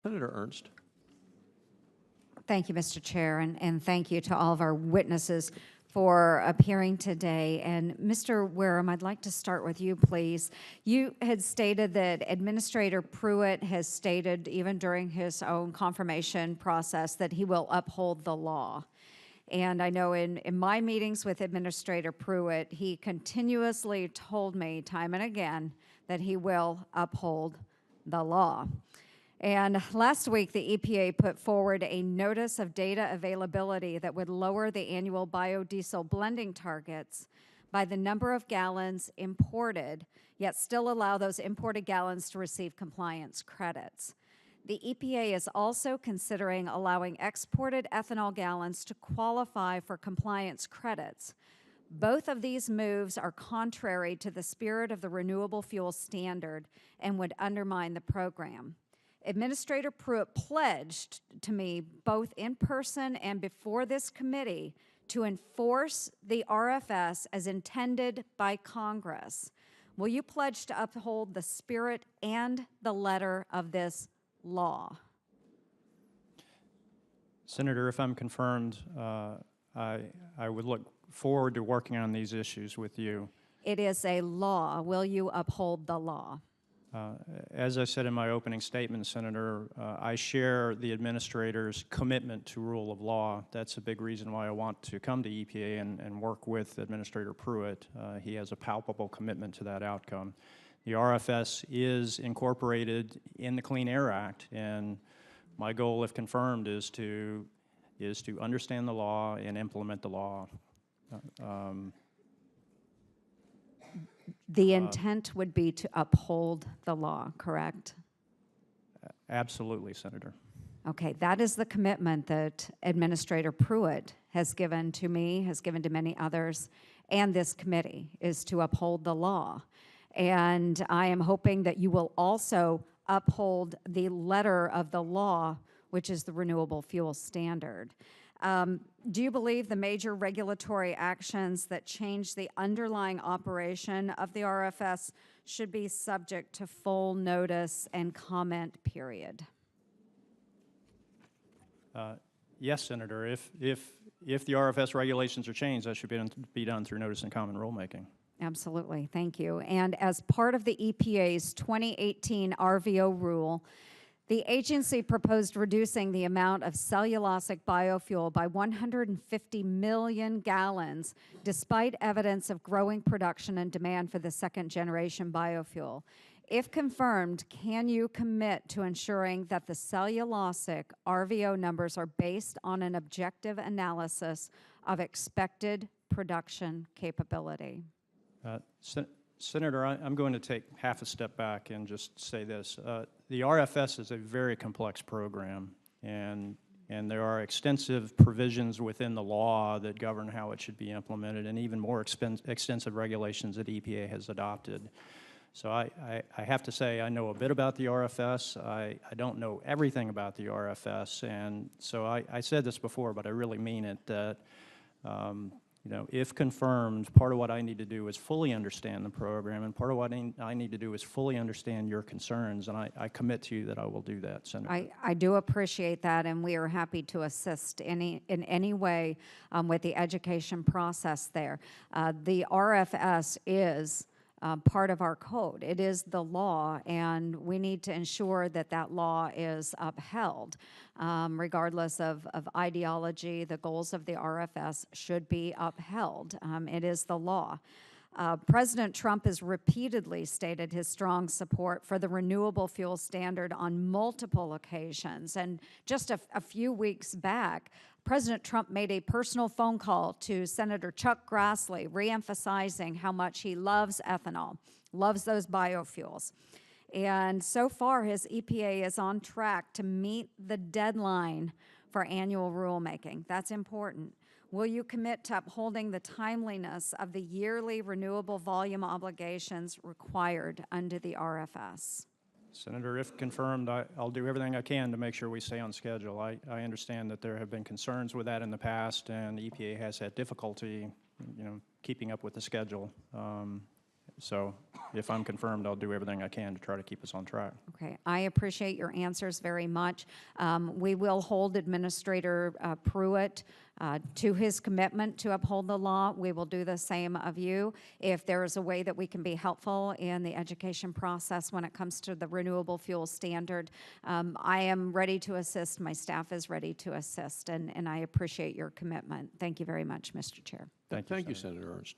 Senator Ernst. Thank you, Mr. Chair, and thank you to all of our witnesses for appearing today. And Mr. Wareham, I'd like to start with you, please. You had stated that Administrator Pruitt has stated, even during his own confirmation process, that he will uphold the law. And I know in my meetings with Administrator Pruitt, he continuously told me time and again that he will uphold the law. And last week, the EPA put forward a notice of data availability that would lower the annual biodiesel blending targets by the number of gallons imported, yet still allow those imported gallons to receive compliance credits. The EPA is also considering allowing exported ethanol gallons to qualify for compliance credits. Both of these moves are contrary to the spirit of the Renewable Fuel Standard and would undermine the program. Administrator Pruitt pledged to me, both in person and before this committee, to enforce the RFS as intended by Congress. Will you pledge to uphold the spirit and the letter of this law? Senator, if I'm confirmed, I would look forward to working on these issues with you. It is a law. Will you uphold the law? As I said in my opening statement, Senator, I share the Administrator's commitment to rule of law. That's a big reason why I want to come to EPA and work with Administrator Pruitt. He has a palpable commitment to that outcome. The RFS is incorporated in the Clean Air Act, and my goal, if confirmed, is to understand the law and implement the law. The intent would be to uphold the law, correct? Absolutely, Senator. Okay, that is the commitment that Administrator Pruitt has given to me, has given to many others, and this committee, is to uphold the law. And I am hoping that you will also uphold the letter of the law, which is the Renewable Fuel Standard. Do you believe the major regulatory actions that change the underlying operation of the RFS should be subject to full notice and comment period? Yes, Senator. If the RFS regulations are changed, that should be done through notice and comment rulemaking. Absolutely, thank you. And as part of the EPA's 2018 RVO rule, the agency proposed reducing the amount of cellulosic biofuel by 150 million gallons, despite evidence of growing production and demand for the second-generation biofuel. If confirmed, can you commit to ensuring that the cellulosic RVO numbers are based on an objective analysis of expected production capability? Senator, I'm going to take half a step back and just say this. The RFS is a very complex program, and there are extensive provisions within the law that govern how it should be implemented, and even more extensive regulations that EPA has adopted. So I have to say I know a bit about the RFS. I don't know everything about the RFS, and so I said this before, but I really mean it, that you know, if confirmed, part of what I need to do is fully understand the program, and part of what I need to do is fully understand your concerns, and I commit to you that I will do that, Senator. I do appreciate that, and we are happy to assist in any way with the education process there. The RFS is part of our code. It is the law, and we need to ensure that that law is upheld. Regardless of ideology, the goals of the RFS should be upheld. It is the law. President Trump has repeatedly stated his strong support for the Renewable Fuel Standard on multiple occasions, and just a few weeks back, President Trump made a personal phone call to Senator Chuck Grassley, reemphasizing how much he loves ethanol, loves those biofuels. And so far, his EPA is on track to meet the deadline for annual rulemaking. That's important. Will you commit to upholding the timeliness of the yearly renewable volume obligations required under the RFS? Senator, if confirmed, I'll do everything I can to make sure we stay on schedule. I understand that there have been concerns with that in the past, and the EPA has had difficulty, you know, keeping up with the schedule. So if I'm confirmed, I'll do everything I can to try to keep us on track. Okay, I appreciate your answers very much. We will hold Administrator Pruitt to his commitment to uphold the law. We will do the same of you. If there is a way that we can be helpful in the education process when it comes to the renewable fuel standard, I am ready to assist. My staff is ready to assist, and I appreciate your commitment. Thank you very much, Mr. Chair. Thank you, Thank you, Senator. Senator Ernst.